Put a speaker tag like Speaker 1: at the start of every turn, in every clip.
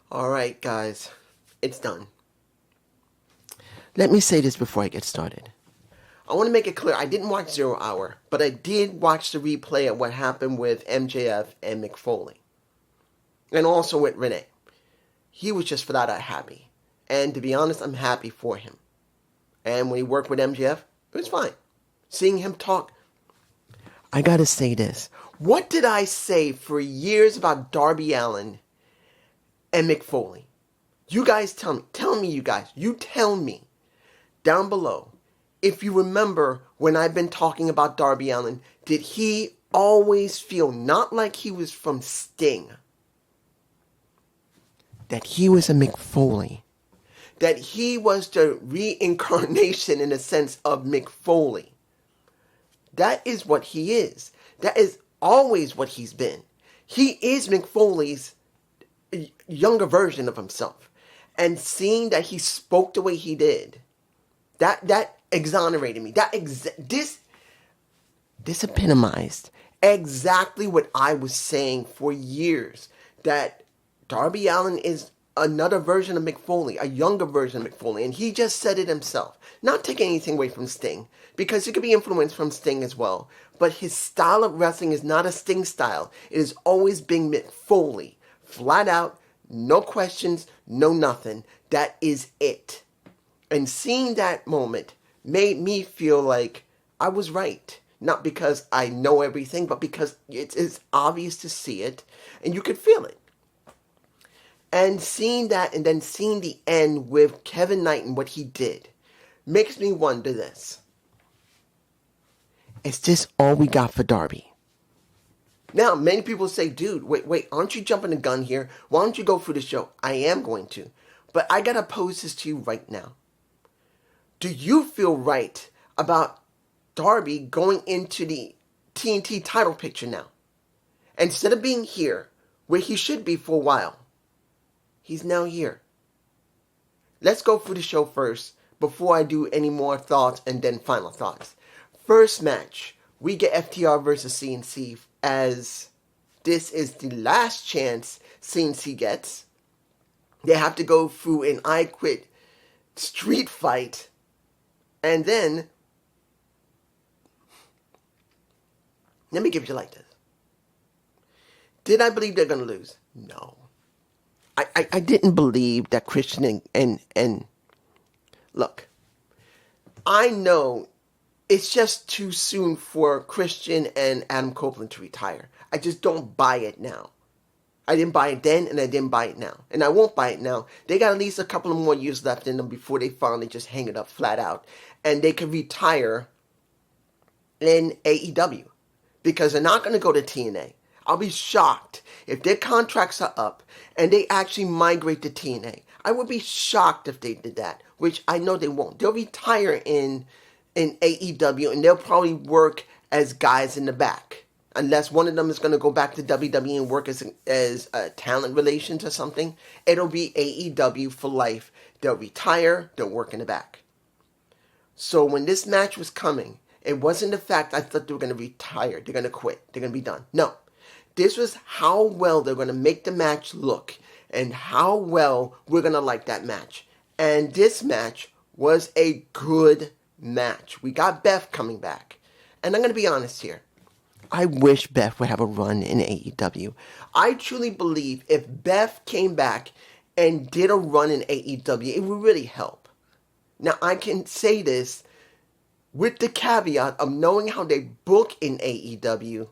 Speaker 1: Alright, guys, it's done. Let me say this before I get started. I want to make it clear, I didn't watch Zero Hour, but I did watch the replay of what happened with MJF and Mick Foley. And also with Renee. He was just flat out happy. And to be honest, I'm happy for him. And when he worked with MJF, it was fine. Seeing him talk. I gotta say this. What did I say for years about Darby Allin and Mick Foley? You guys tell me. Tell me, you guys. You tell me down below. If you remember when I've been talking about Darby Allin, did he always feel not like he was from Sting? That he was a Mick Foley. That he was the reincarnation in a sense of Mick Foley. That is what he is. That is always what he's been. He is Mick Foley's younger version of himself. And seeing that he spoke the way he did, that exonerated me. This epitomized exactly what I was saying for years. That Darby Allin is another version of Mick Foley, a younger version of Mick Foley, and he just said it himself. Not taking anything away from Sting, because he could be influenced from Sting as well. But his style of wrestling is not a Sting style. It has always been Mick Foley. Flat out, no questions, no nothing. That is it. And seeing that moment made me feel like I was right. Not because I know everything, but because it's obvious to see it, and you could feel it. And seeing that, and then seeing the end with Kevin Knight and what he did, makes me wonder this. Is this all we got for Darby? Now, many people say, dude, wait, aren't you jumping the gun here? Why don't you go through the show? I am going to. But I gotta pose this to you right now. Do you feel right about Darby going into the TNT title picture now? Instead of being here, where he should be for a while, he's now here. Let's go through the show first before I do any more thoughts and then final thoughts. First match, we get FTR versus CNC, as this is the last chance CNC gets. They have to go through an I Quit street fight, and then let me give you like this. Did I believe they're going to lose? No. I didn't believe that Christian and look, I know it's just too soon for Christian and Adam Copeland to retire. I just don't buy it now. I didn't buy it then, and I didn't buy it now. And I won't buy it now. They got at least a couple of more years left in them before they finally just hang it up flat out. And they can retire in AEW. Because they're not going to go to TNA. I'll be shocked if their contracts are up and they actually migrate to TNA. I would be shocked if they did that, which I know they won't. They'll retire in AEW, and they'll probably work as guys in the back. Unless one of them is going to go back to WWE and work as talent relations or something. It'll be AEW for life. They'll retire, they'll work in the back. So when this match was coming, it wasn't the fact I thought they were going to retire. They're going to quit. They're going to be done. No. This was how well they're going to make the match look and how well we're going to like that match. And this match was a good match. We got Beth coming back. And I'm going to be honest here. I wish Beth would have a run in AEW. I truly believe if Beth came back and did a run in AEW, it would really help. Now, I can say this with the caveat of knowing how they book in AEW,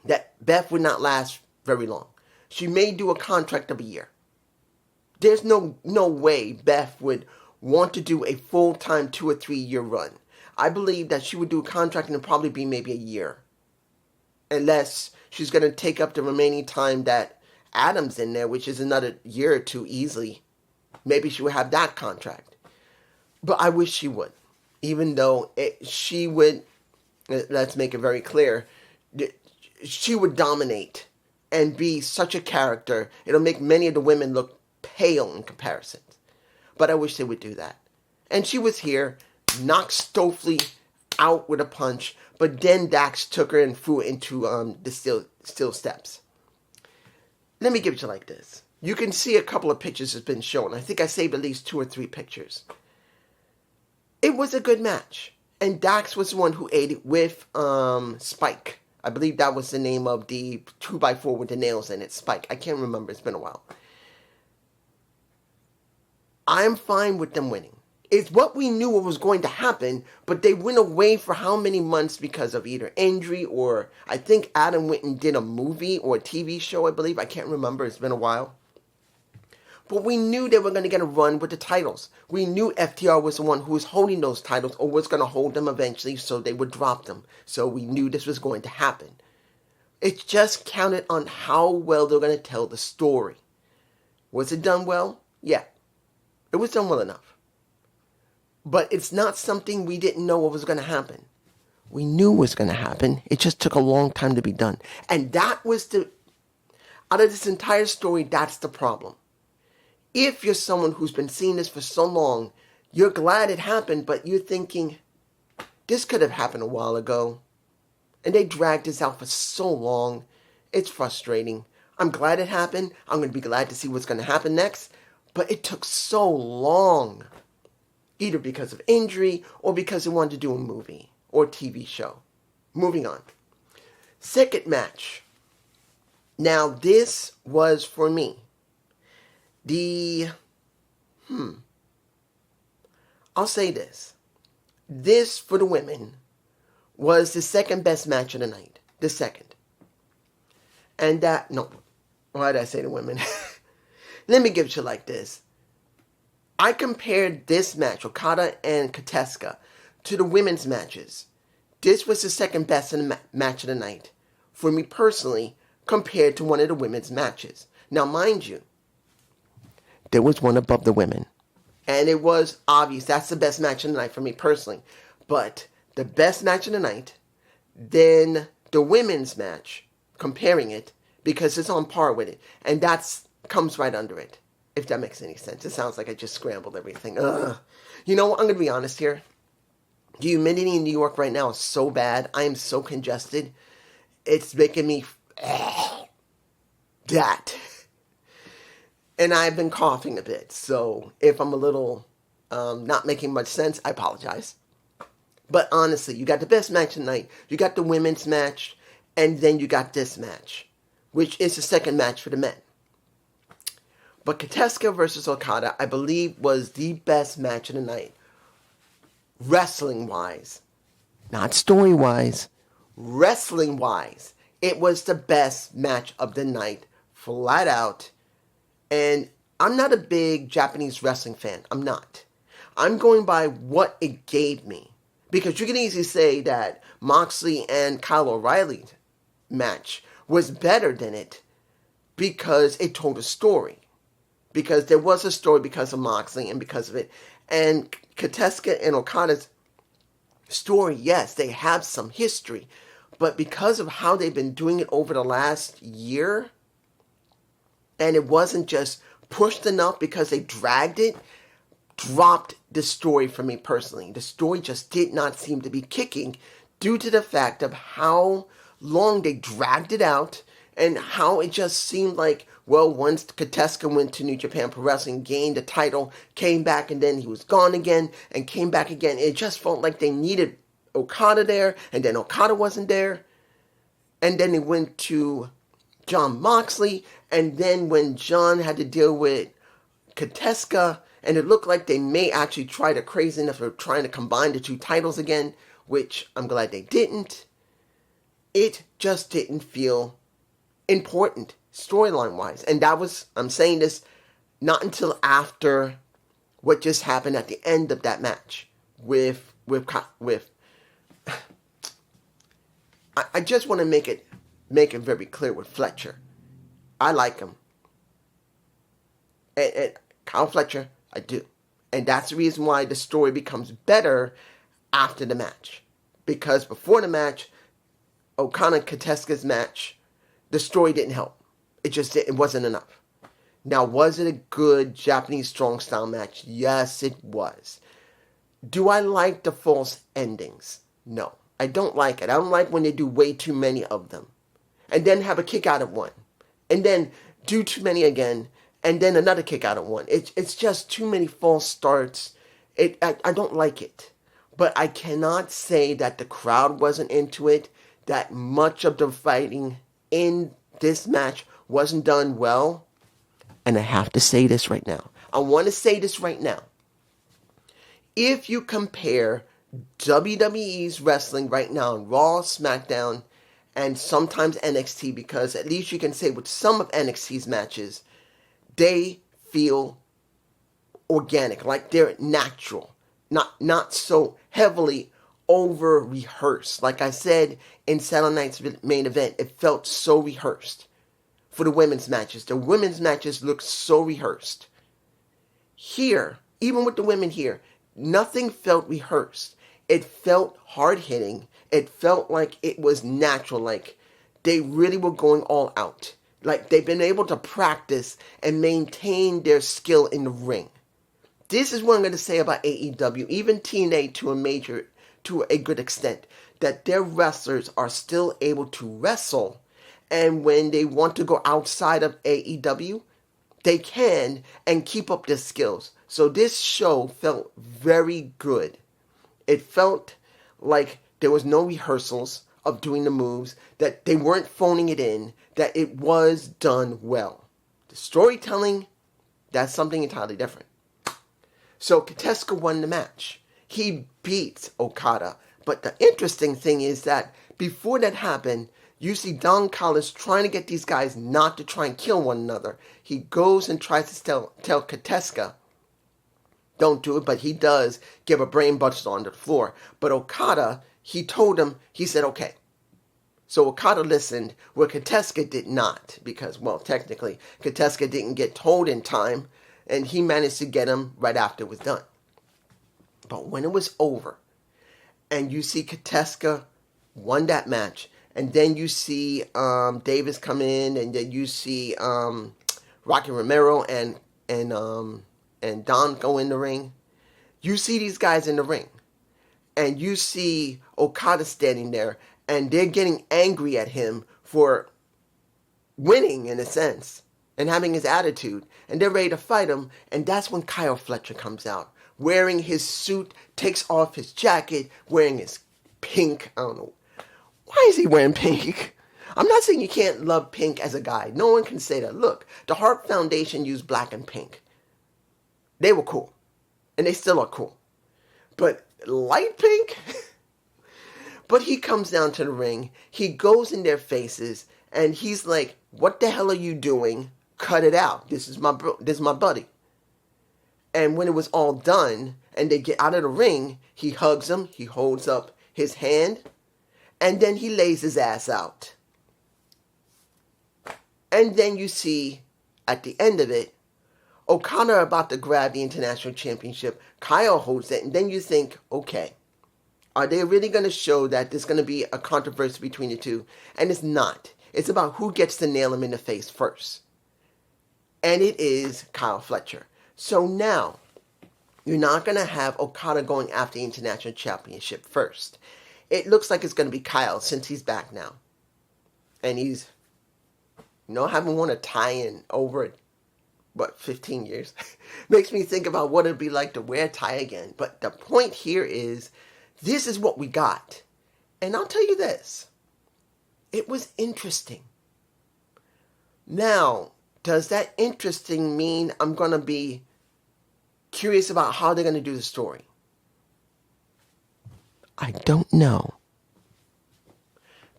Speaker 1: that Beth would not last very long. She may do a contract of a year. There's no way Beth would want to do a full-time 2 or 3 year run. I believe that she would do a contract and it'll probably be maybe a year. Unless she's going to take up the remaining time that Adam's in there, which is another year or two easily. Maybe she would have that contract. But I wish she would. Even though she would, let's make it very clear, she would dominate and be such a character. It'll make many of the women look pale in comparison. But I wish they would do that. And she was here, knocked Stokely out with a punch, but then Dax took her and threw her into the steel steps. Let me give it to you like this. You can see a couple of pictures has been shown. I think I saved at least 2 or 3 pictures. It was a good match. And Dax was the one who ate it with Spike. I believe that was the name of the 2x4 with the nails in it. Spike. I can't remember. It's been a while. I'm fine with them winning. It's what we knew what was going to happen, but they went away for how many months because of either injury or I think Adam went and did a movie or a TV show, I believe. I can't remember. It's been a while. But we knew they were going to get a run with the titles. We knew FTR was the one who was holding those titles or was going to hold them eventually so they would drop them. So we knew this was going to happen. It just counted on how well they're going to tell the story. Was it done well? Yeah. It was done well enough. But it's not something we didn't know what was going to happen. We knew it was going to happen. It just took a long time to be done. And that was out of this entire story, that's the problem. If you're someone who's been seeing this for so long, you're glad it happened, but you're thinking, this could have happened a while ago. And they dragged this out for so long. It's frustrating. I'm glad it happened. I'm going to be glad to see what's going to happen next. But it took so long. Either because of injury or because they wanted to do a movie or TV show. Moving on. Second match. Now, this was for me. I'll say this. This, for the women, was the second best match of the night. The second. And why did I say the women? Let me give it to you like this. I compared this match, Okada and Kateska, to the women's matches. This was the second best in the match of the night, for me personally, compared to one of the women's matches. Now, mind you, there was one above the women. And it was obvious that's the best match of the night for me personally. But the best match of the night, then the women's match, comparing it, because it's on par with it. And comes right under it. If that makes any sense. It sounds like I just scrambled everything. Ugh. You know what? I'm going to be honest here. The humidity in New York right now is so bad. I am so congested. It's making me... that. And I've been coughing a bit. So if I'm a little not making much sense, I apologize. But honestly, you got the best match tonight. You got the women's match. And then you got this match. Which is the second match for the men. But Kateska versus Okada, I believe, was the best match of the night. Wrestling-wise. Not story-wise. Wrestling-wise. It was the best match of the night. Flat out. And I'm not a big Japanese wrestling fan. I'm not. I'm going by what it gave me. Because you can easily say that Moxley and Kyle O'Reilly match was better than it. Because it told a story. Because there was a story because of Moxley and because of it. And Kateska and Okada's story, yes, they have some history. But because of how they've been doing it over the last year, and it wasn't just pushed enough because they dragged it, dropped the story for me personally. The story just did not seem to be kicking due to the fact of how long they dragged it out and how it just seemed like, well, once Kateska went to New Japan Pro Wrestling, gained the title, came back, and then he was gone again, and came back again. It just felt like they needed Okada there, and then Okada wasn't there. And then they went to Jon Moxley, and then when John had to deal with Kateska, and it looked like they may actually try the craziness of trying to combine the two titles again, which I'm glad they didn't. It just didn't feel important storyline-wise. And I'm saying this not until after what just happened at the end of that match with I just want to make it very clear with Fletcher. I like him. And Kyle Fletcher, I do. And that's the reason why the story becomes better after the match. Because before the match, Okada and Kateska's match, the story didn't help. It wasn't enough. Now, was it a good Japanese strong style match? Yes, it was. Do I like the false endings? No. I don't like it. I don't like when they do way too many of them. And then have a kick out of one. And then do too many again. and then another kick out at one. It's just too many false starts. I don't like it. But I cannot say that the crowd wasn't into it, that much of the fighting in this match wasn't done well. And I have to say this right now. I want to say this right now. If you compare WWE's wrestling right now on Raw, SmackDown, and sometimes NXT, because at least you can say with some of NXT's matches, they feel organic, like they're natural, not so heavily over rehearsed. Like I said in Saturday night's main event, it felt so rehearsed. For the women's matches, the women's matches looked so rehearsed. Here, even with the women here, nothing felt rehearsed. It felt hard-hitting. It felt like it was natural, like they really were going all out. Like they've been able to practice and maintain their skill in the ring. This is what I'm going to say about AEW, even TNA to a good extent, that their wrestlers are still able to wrestle, and when they want to go outside of AEW, they can and keep up their skills. So this show felt very good. It felt like there was no rehearsals of doing the moves, that they weren't phoning it in, that it was done well. The storytelling, that's something entirely different. So Kateska won the match. He beat Okada. But the interesting thing is that before that happened, you see Don Callis trying to get these guys not to try and kill one another. He goes and tries to tell Kateska, don't do it, but he does give a brain buster on the floor. But Okada, he told him, he said, okay. So Okada listened, where Kateska did not, because, well, technically, Kateska didn't get told in time, and he managed to get him right after it was done. But when it was over, and you see Kateska won that match, and then you see Davis come in, and then you see Rocky Romero and Don go in the ring. You see these guys in the ring, and you see Okada standing there, and they're getting angry at him for winning, in a sense, and having his attitude, and they're ready to fight him, and that's when Kyle Fletcher comes out, wearing his suit, takes off his jacket, wearing his pink, I don't know, why is he wearing pink? I'm not saying you can't love pink as a guy. No one can say that. Look, the Hart Foundation used black and pink. They were cool, and they still are cool. But light pink? But he comes down to the ring, he goes in their faces, and he's like, what the hell are you doing? Cut it out. This is my buddy. And when it was all done, and they get out of the ring, he hugs him, he holds up his hand, and then he lays his ass out. And then you see, at the end of it, Okada about to grab the International Championship. Kyle holds it, and then you think, okay, are they really going to show that there's going to be a controversy between the two? And it's not. It's about who gets to nail him in the face first. And it is Kyle Fletcher. So now, you're not going to have Okada going after the International Championship first. It looks like it's going to be Kyle, since he's back now. And he's, having won a tie-in over, 15 years? Makes me think about what it'd be like to wear a tie again. But the point here is, this is what we got. And I'll tell you this. It was interesting. Now, does that interesting mean I'm going to be curious about how they're going to do the story? I don't know.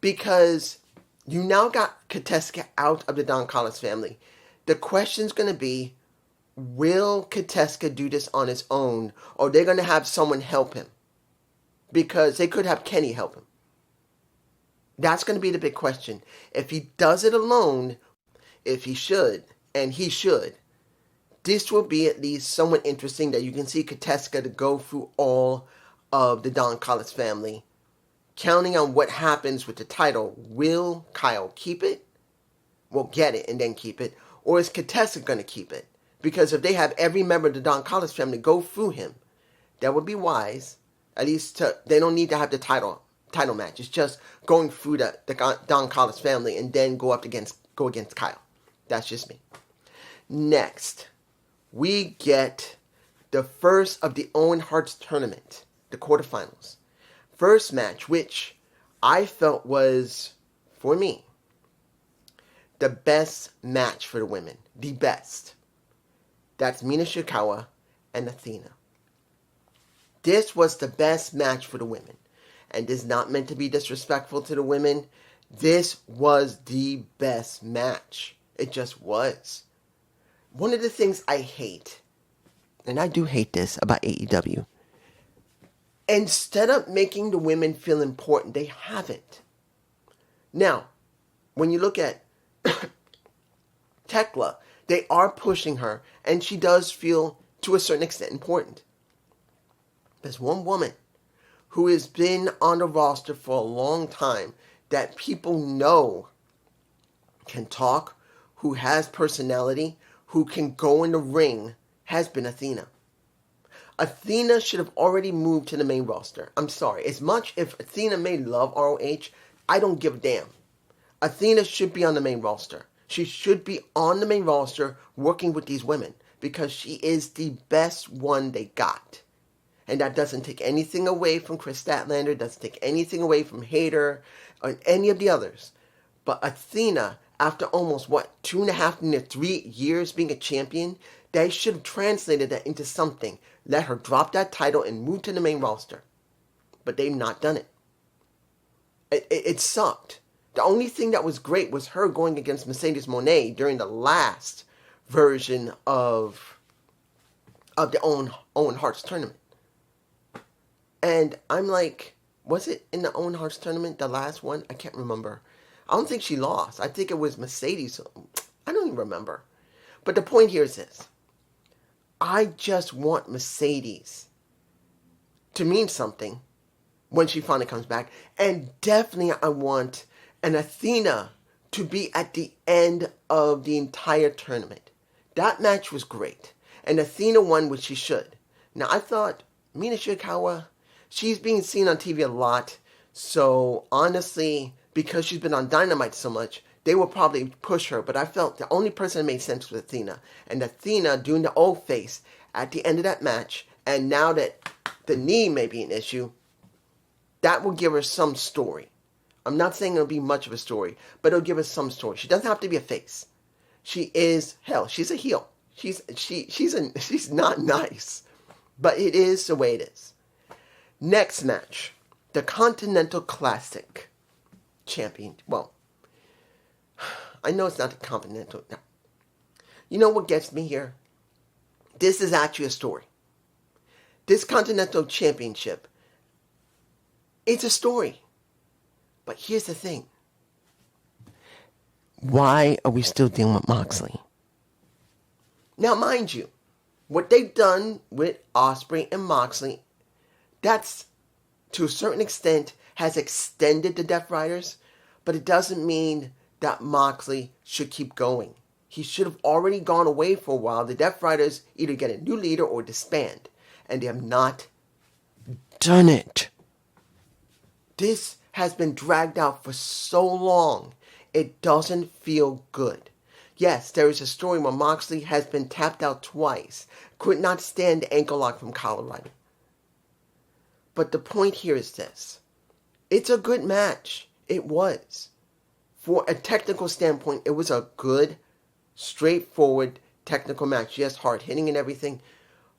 Speaker 1: Because you now got Kateska out of the Don Callis family. The question's going to be, will Kateska do this on his own, or they're going to have someone help him? Because they could have Kenny help him. That's going to be the big question. If he does it alone, if he should, and he should, this will be at least somewhat interesting that you can see Kateska to go through all of the Don Callis family, counting on what happens with the title. Will Kyle keep it? Well, get it and then keep it. Or is Kateska going to keep it? Because if they have every member of the Don Callis family go through him, that would be wise. At least they don't need to have the title match. It's just going through the Don Callis family and then go against Kyle. That's just me. Next, we get the first of the Owen Hart's tournament, the quarterfinals. First match, which I felt was, for me, the best match for the women. The best. That's Mina Shirakawa and Athena. This was the best match for the women. And this is not meant to be disrespectful to the women. This was the best match. It just was. One of the things I hate, and I do hate this about AEW, instead of making the women feel important, they haven't. Now, when you look at Tekla, they are pushing her, and she does feel, to a certain extent, important. There's one woman who has been on the roster for a long time that people know can talk, who has personality, who can go in the ring, has been Athena. Athena should have already moved to the main roster. I'm sorry. As much if Athena may love ROH, I don't give a damn. Athena should be on the main roster. She should be on the main roster working with these women because she is the best one they got. And that doesn't take anything away from Chris Statlander, doesn't take anything away from Hayter or any of the others. But Athena, after almost, 2.5 to 3 years being a champion, they should have translated that into something. Let her drop that title and move to the main roster. But they've not done it. It sucked. The only thing that was great was her going against Mercedes Moné during the last version of the Owen Hart's tournament. And I'm like, was it in the Owen Hart's tournament, the last one? I can't remember. I don't think she lost. I think it was Mercedes. I don't even remember. But the point here is this. I just want Mercedes to mean something when she finally comes back. And definitely I want an Athena to be at the end of the entire tournament. That match was great. And Athena won, which she should. Now, I thought Mina Shirakawa, she's being seen on TV a lot. So, honestly, because she's been on Dynamite so much, they will probably push her. But I felt the only person that made sense was Athena. And Athena doing the old face at the end of that match. And now that the knee may be an issue, that will give her some story. I'm not saying it'll be much of a story, but it'll give us some story. She doesn't have to be a face. She is, she's a heel. She's not nice. But it is the way it is. Next match. The Continental Classic champion. Well, I know it's not the Continental. No. You know what gets me here? This is actually a story. This Continental Championship, it's a story. But here's the thing. Why are we still dealing with Moxley? Now, mind you, what they've done with Ospreay and Moxley, that's, to a certain extent, has extended the Death Riders, but it doesn't mean that Moxley should keep going. He should have already gone away for a while. The Death Riders either get a new leader or disband, and they have not done it. This has been dragged out for so long, it doesn't feel good. Yes, there is a story where Moxley has been tapped out twice, could not stand the ankle lock from Colorado. But the point here is this. It's a good match. It was. For a technical standpoint, it was a good, straightforward technical match. Yes, hard hitting and everything.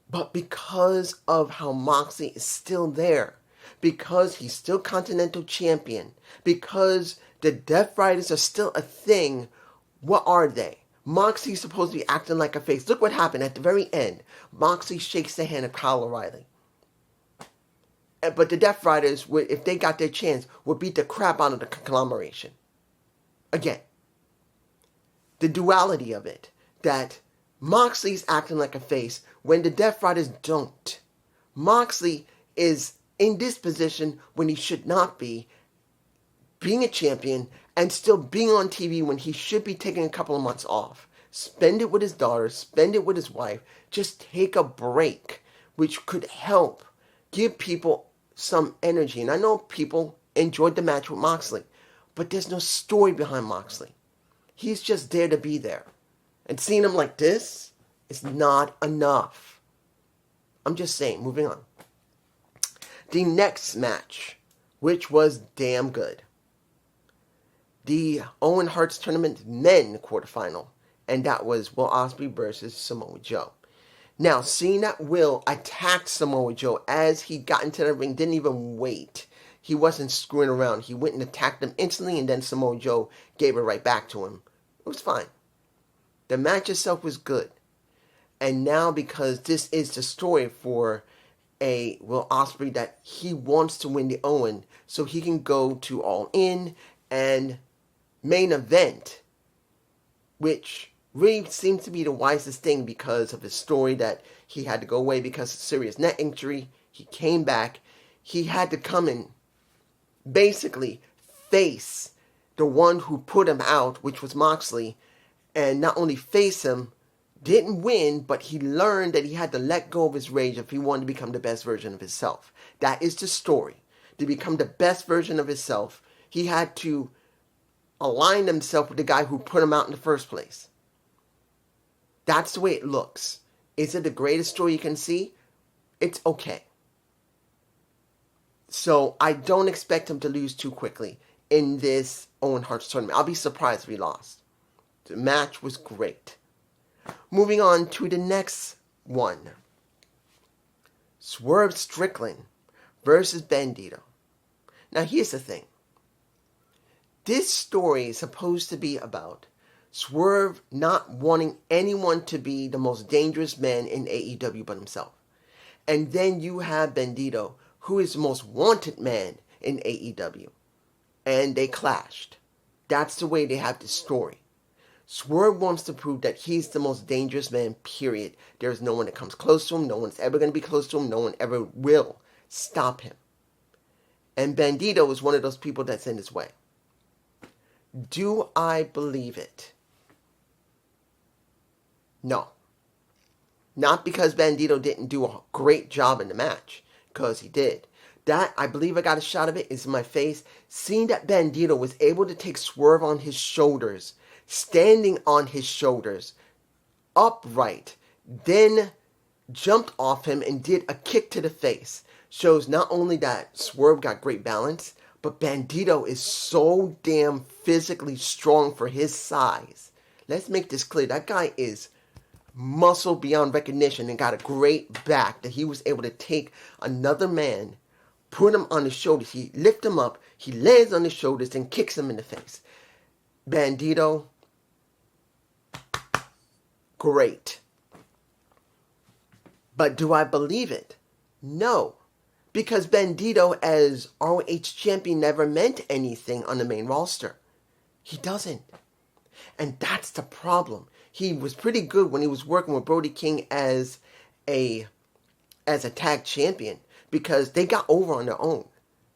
Speaker 1: But because of how Moxley is still there, because he's still Continental Champion, because the Death Riders are still a thing, what are they? Moxley's supposed to be acting like a face. Look what happened at the very end. Moxley shakes the hand of Kyle O'Reilly. But the Death Riders, if they got their chance, would beat the crap out of the conglomeration. Again, the duality of it, that Moxley's acting like a face when the Death Riders don't. Moxley is in this position when he should not be, being a champion and still being on TV when he should be taking a couple of months off. Spend it with his daughter, spend it with his wife, just take a break, which could help give people some energy. And I know people enjoyed the match with Moxley, but there's no story behind Moxley. He's just there to be there. And seeing him like this is not enough. I'm just saying, moving on. The next match, which was damn good. The Owen Hart's Tournament Men quarterfinal. And that was Will Ospreay versus Samoa Joe. Now, seeing that Will attacked Samoa Joe as he got into the ring, didn't even wait. He wasn't screwing around. He went and attacked him instantly, and then Samoa Joe gave it right back to him. It was fine. The match itself was good. And now, because this is the story for a Will Ospreay, that he wants to win the Owen so he can go to All In and main event, which really seems to be the wisest thing because of his story that he had to go away because of serious neck injury. He came back. He had to come and basically face the one who put him out, which was Moxley, and not only face him, didn't win, but he learned that he had to let go of his rage if he wanted to become the best version of himself. That is the story. To become the best version of himself, he had to align himself with the guy who put him out in the first place. That's the way it looks. Is it the greatest story you can see? It's okay. So I don't expect him to lose too quickly in this Owen Hart's tournament. I'll be surprised if he lost. The match was great. Moving on to the next one. Swerve Strickland versus Bandito. Now here's the thing. This story is supposed to be about Swerve not wanting anyone to be the most dangerous man in AEW but himself. And then you have Bandito, who is the most wanted man in AEW. And they clashed. That's the way they have this story. Swerve wants to prove that he's the most dangerous man, period. There's no one that comes close to him. No one's ever going to be close to him. No one ever will stop him. And Bandito is one of those people that's in his way. Do I believe it? No. Not because Bandito didn't do a great job in the match, because he did. That, I believe I got a shot of it, is in my face. Seeing that Bandito was able to take Swerve on his shoulders, standing on his shoulders, upright, then jumped off him and did a kick to the face, shows not only that Swerve got great balance, but Bandito is so damn physically strong for his size. Let's make this clear. That guy is muscle beyond recognition and got a great back that he was able to take another man, put him on his shoulders. He lifts him up, he lands on his shoulders and kicks him in the face. Bandito, great. But do I believe it? No. Because Bandito as ROH champion never meant anything on the main roster. He doesn't. And that's the problem. He was pretty good when he was working with Brody King as a tag champion because they got over on their own.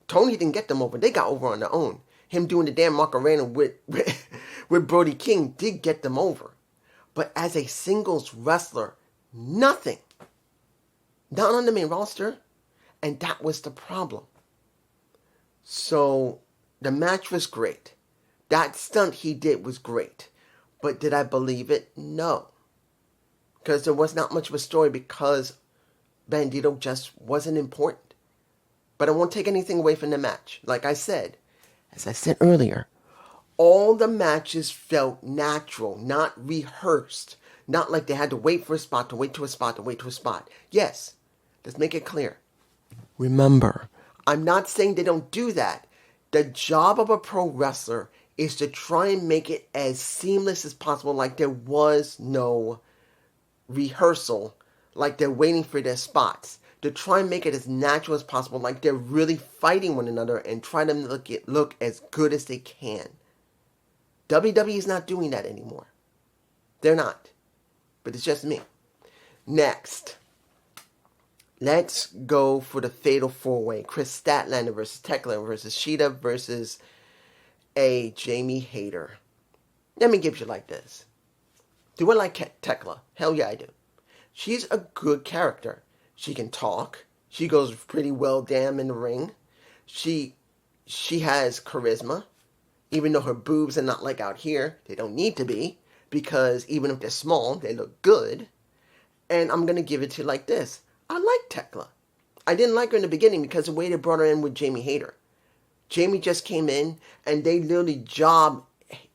Speaker 1: Tony didn't get them over. They got over on their own. Him doing the damn Macarena with Brody King did get them over. But as a singles wrestler, nothing. Not on the main roster. And that was the problem. So the match was great. That stunt he did was great. But did I believe it? No. Because there was not much of a story because Bandito just wasn't important. But I won't take anything away from the match. Like I said, as I said earlier, all the matches felt natural, not rehearsed. Not like they had to wait for a spot, to wait to a spot, to wait to a spot. Yes, let's make it clear. Remember, I'm not saying they don't do that. The job of a pro wrestler is to try and make it as seamless as possible, like there was no rehearsal, like they're waiting for their spots. To try and make it as natural as possible, like they're really fighting one another and try to look as good as they can. WWE is not doing that anymore. They're not. But it's just me. Next. Let's go for the Fatal 4-Way. Chris Statlander versus Tekla versus Sheeta versus a Jamie Hayter. Let me give you like this. Do I like Tekla? Hell yeah, I do. She's a good character. She can talk. She goes pretty well damn in the ring. She has charisma. Even though her boobs are not like out here. They don't need to be. because even if they're small, they look good. And I'm going to give it to you like this. I like Tekla. I didn't like her in the beginning because the way they brought her in with Jamie Hayter. Jamie just came in and they literally jobbed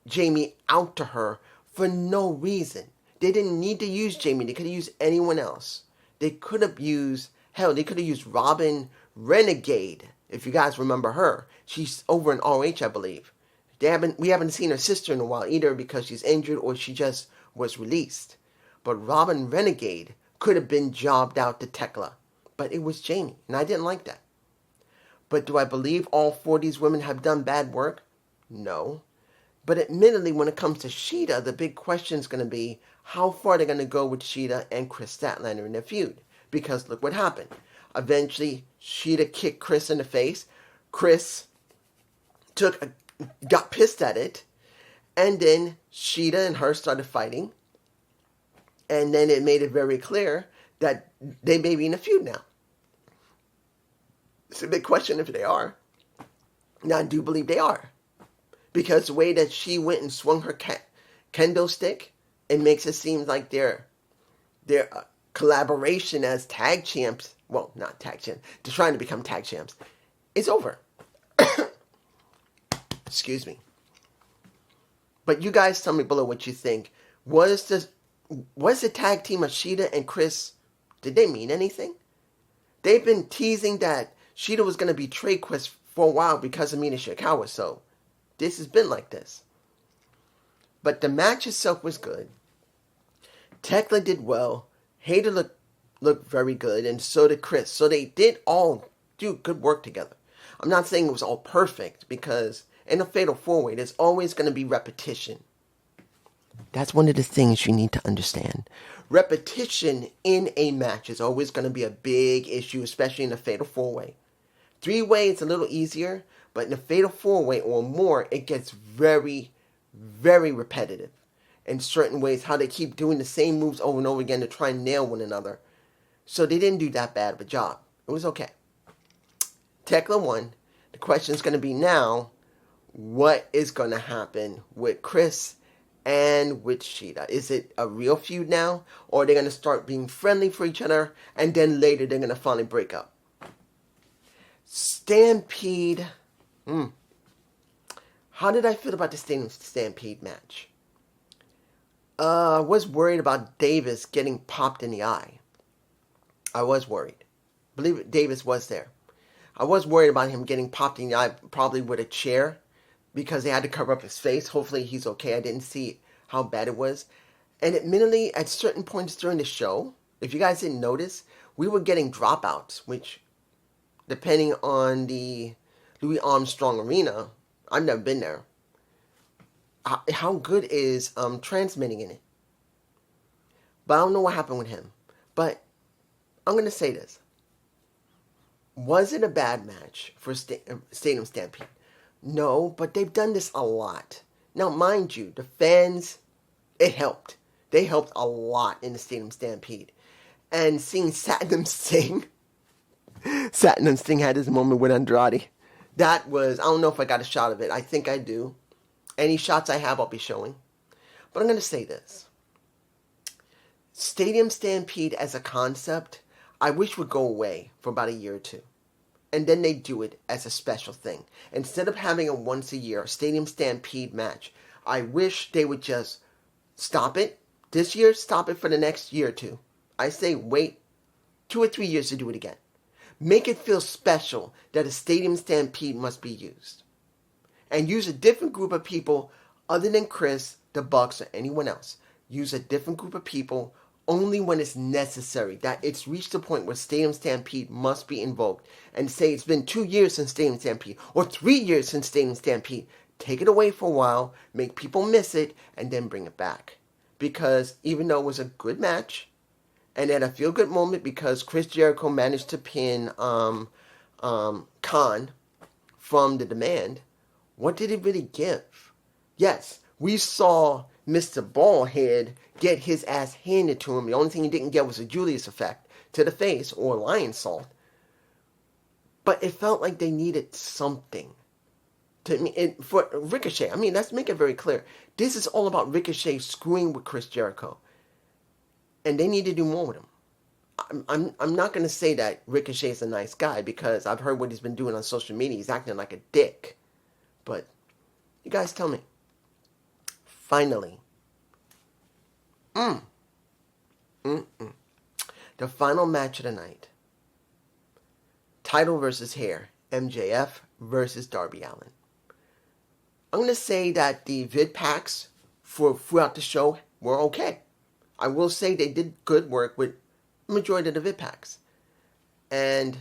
Speaker 1: Jamie out to her for no reason. They didn't need to use Jamie. They could have used anyone else. They could have used, hell, they could have used Robin Renegade, if you guys remember her. She's over in RH, I believe. We haven't seen her sister in a while either because she's injured or she just was released. But Robin Renegade could have been jobbed out to Tekla. But it was Jamie, and I didn't like that. But do I believe all 4 of these women have done bad work? No. But admittedly, when it comes to Sheeta, the big question is going to be how far they're going to go with Sheeta and Chris Statlander in their feud. Because look what happened. Eventually, Sheeta kicked Chris in the face. Chris got pissed at it. And then Sheeta and her started fighting. And then it made it very clear that they may be in a feud now. It's a big question if they are. Now, I do believe they are. Because the way that she went and swung her kendo stick, it makes it seem like their collaboration as tag champs, well, not tag champs, they're trying to become tag champs, is over. Excuse me. But you guys tell me below what you think. Was the tag team of Sheeta and Chris, did they mean anything? They've been teasing that Sheeta was going to betray Chris for a while because of Mina Shirakawa, so this has been like this. But the match itself was good. Tekla did well. Hayter looked very good, and so did Chris. So they did all do good work together. I'm not saying it was all perfect, because in a Fatal 4-Way, there's always going to be repetition. That's one of the things you need to understand. Repetition in a match is always going to be a big issue, especially in a Fatal 4-Way. 3-Way, it's a little easier, but in a Fatal 4-Way or more, it gets very, very repetitive. In certain ways, how they keep doing the same moves over and over again to try and nail one another. So they didn't do that bad of a job. It was okay. Tekla won. The question is going to be now, what is going to happen with Chris and with Sheeta? Is it a real feud now? Or are they going to start being friendly for each other and then later they're going to finally break up? Stampede. How did I feel about the Stampede match? I was worried about Davis getting popped in the eye. I was worried. I believe Davis was there. I was worried about him getting popped in the eye, probably with a chair, because they had to cover up his face. Hopefully he's okay. I didn't see how bad it was. And admittedly, at certain points during the show, if you guys didn't notice, we were getting dropouts, which, depending on the Louis Armstrong Arena, I've never been there. How good is transmitting in it? But I don't know what happened with him. But I'm going to say this. Was it a bad match for Stadium Stampede? No, but they've done this a lot. Now, mind you, the fans, it helped. They helped a lot in the Stadium Stampede. And seeing Satnam Singh had his moment with Andrade. That was, I don't know if I got a shot of it. I think I do. Any shots I have, I'll be showing. But I'm going to say this. Stadium Stampede as a concept, I wish would go away for about a year or two. And then they do it as a special thing. Instead of having a once a year Stadium Stampede match, I wish they would just stop it. This year, stop it for the next year or two. I say wait 2 or 3 years to do it again. Make it feel special that a Stadium Stampede must be used. And use a different group of people other than Chris, the Bucks, or anyone else. Use a different group of people only when it's necessary. That it's reached the point where Stadium Stampede must be invoked. And say it's been 2 years since Stadium Stampede, or 3 years since Stadium Stampede. Take it away for a while, make people miss it, and then bring it back. Because even though it was a good match, and at a feel-good moment because Chris Jericho managed to pin Khan from the Demand, what did it really give? Yes, we saw Mr. Ballhead get his ass handed to him. The only thing he didn't get was a Julius effect to the face or lion salt. But it felt like they needed something To me, for Ricochet, I mean, let's make it very clear. This is all about Ricochet screwing with Chris Jericho, and they need to do more with him. I'm not going to say that Ricochet's a nice guy because I've heard what he's been doing on social media. He's acting like a dick. But you guys tell me. Finally. The final match of the night. Title versus hair. MJF versus Darby Allin. I'm going to say that the vid packs throughout the show were okay. I will say they did good work with the majority of the vid packs. And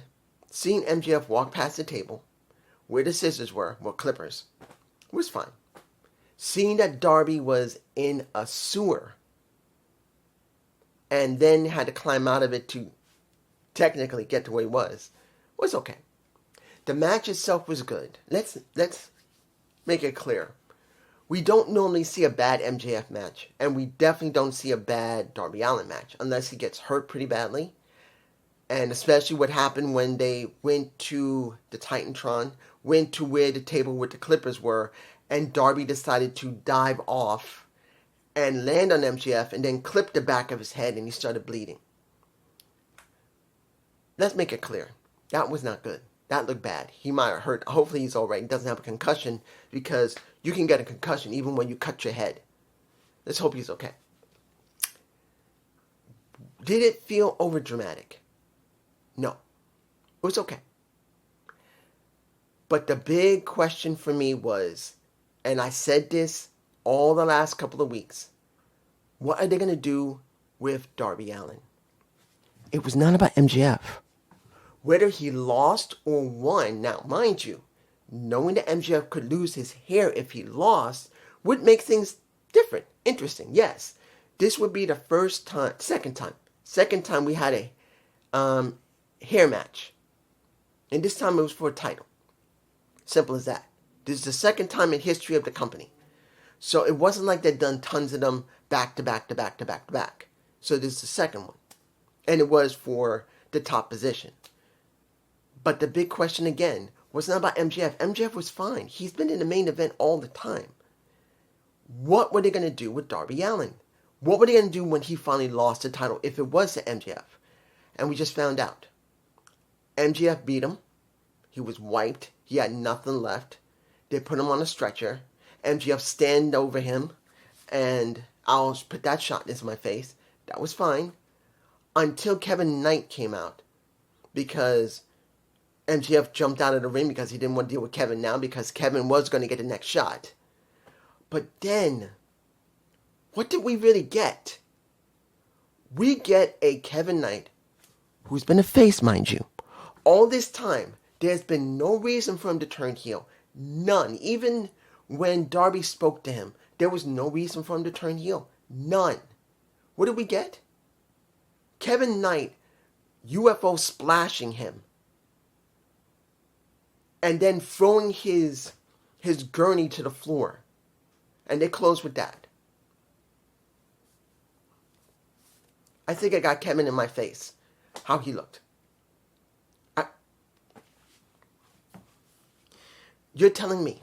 Speaker 1: seeing MJF walk past the table where the scissors were, clippers, was fine. Seeing that Darby was in a sewer and then had to climb out of it to technically get to where he was okay. The match itself was good. Let's make it clear. We don't normally see a bad MJF match, and we definitely don't see a bad Darby Allin match unless he gets hurt pretty badly. And especially what happened when they went to the Titantron, went to where the table with the Clippers were, and Darby decided to dive off and land on MJF and then clip the back of his head and he started bleeding. Let's make it clear. That was not good. That looked bad. He might have hurt. Hopefully he's all right. He doesn't have a concussion because you can get a concussion even when you cut your head. Let's hope he's okay. Did it feel overdramatic? No. It was okay. But the big question for me was, and I said this all the last couple of weeks, what are they going to do with Darby Allin? It was not about MJF. Whether he lost or won, now mind you, knowing that MJF could lose his hair if he lost would make things different, interesting, yes. This would be the second time we had a hair match. And this time it was for a title. Simple as that. This is the second time in history of the company. So it wasn't like they'd done tons of them back to back to back to back to back. So this is the second one. And it was for the top position. But the big question again was not about MJF. MJF was fine. He's been in the main event all the time. What were they going to do with Darby Allin? What were they going to do when he finally lost the title if it was to MJF? And we just found out. MJF beat him. He was wiped. He had nothing left. They put him on a stretcher. MJF stand over him. And I'll put that shot into my face. That was fine. Until Kevin Knight came out. Because MJF jumped out of the ring because he didn't want to deal with Kevin now because Kevin was going to get the next shot. But then, what did we really get? We get a Kevin Knight who's been a face, mind you. All this time, there's been no reason for him to turn heel. None. Even when Darby spoke to him, there was no reason for him to turn heel. None. What did we get? Kevin Knight, UFO splashing him. And then throwing his gurney to the floor. And they closed with that. I think I got Kevin in my face. How he looked. You're telling me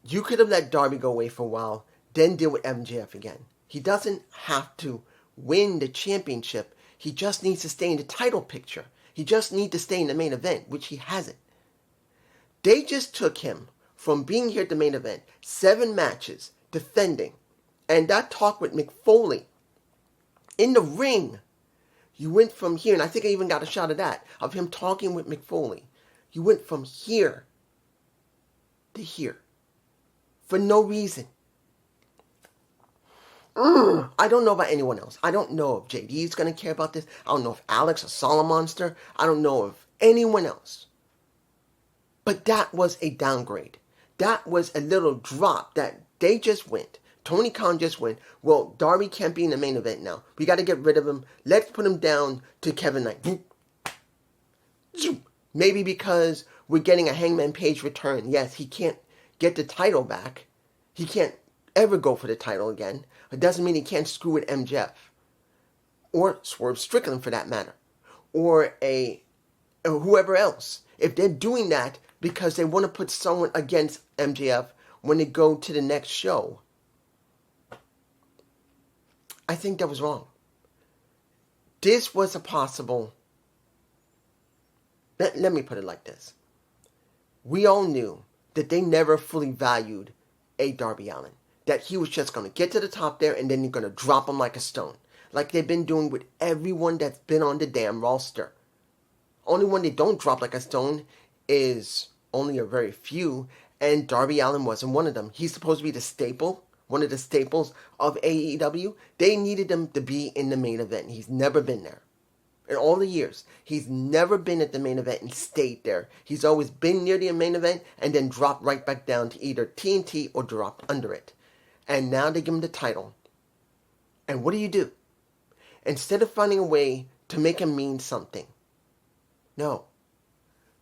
Speaker 1: you could have let Darby go away for a while, then deal with MJF again. He doesn't have to win the championship. He just needs to stay in the title picture. He just needs to stay in the main event, which he hasn't. They just took him from being here at the main event, 7 matches, defending, and that talk with Mick Foley in the ring. You went from here, and I think I even got a shot of that, of him talking with Mick Foley. You went from here to here for no reason. I don't know about anyone else. I don't know if JD is going to care about this. I don't know if Alex or Solid Monster. I don't know if anyone else. But that was a downgrade. That was a little drop that they just went. Tony Khan just went, well, Darby can't be in the main event now. We got to get rid of him. Let's put him down to Kevin Knight. Maybe because we're getting a Hangman Page return. Yes, he can't get the title back. He can't ever go for the title again. It doesn't mean he can't screw with MJF. Or Swerve Strickland for that matter. Or whoever else. If they're doing that because they want to put someone against MJF when they go to the next show. I think that was wrong. This was a possible... Let me put it like this. We all knew that they never fully valued a Darby Allin. That he was just going to get to the top there and then you're going to drop him like a stone. Like they've been doing with everyone that's been on the damn roster. Only one they don't drop like a stone is only a very few, and Darby Allin wasn't one of them. He's supposed to be the staple, one of the staples of AEW. They needed him to be in the main event. He's never been there. In all the years, he's never been at the main event and stayed there. He's always been near the main event and then dropped right back down to either TNT or dropped under it. And now they give him the title. And what do? Instead of finding a way to make him mean something, no.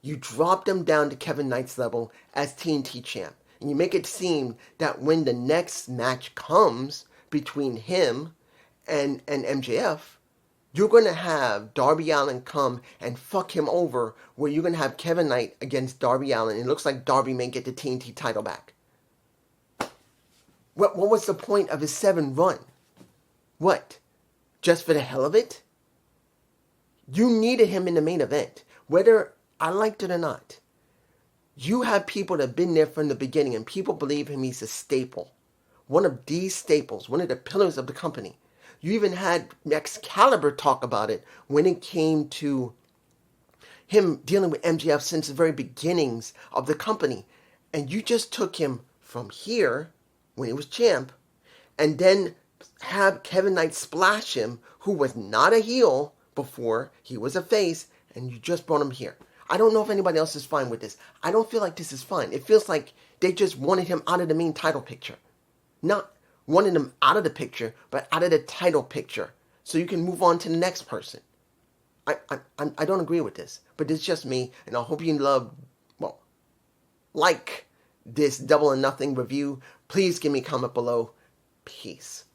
Speaker 1: You drop them down to Kevin Knight's level as TNT champ. And you make it seem that when the next match comes between him and MJF, you're going to have Darby Allin come and fuck him over, where you're going to have Kevin Knight against Darby Allin. It looks like Darby may get the TNT title back. What was the point of his 7 run? What? Just for the hell of it? You needed him in the main event, whether I liked it or not. You have people that have been there from the beginning, and people believe him. He's a staple. One of these staples, one of the pillars of the company. You even had Excalibur talk about it when it came to him dealing with MJF since the very beginnings of the company. And you just took him from here, when he was champ, and then have Kevin Knight splash him, who was not a heel before, he was a face, and you just brought him here. I don't know if anybody else is fine with this. I don't feel like this is fine. It feels like they just wanted him out of the main title picture. Not wanting him out of the picture, but out of the title picture, so you can move on to the next person. I don't agree with this, but it's just me, and I hope you like this Double or Nothing review. Please give me a comment below. Peace.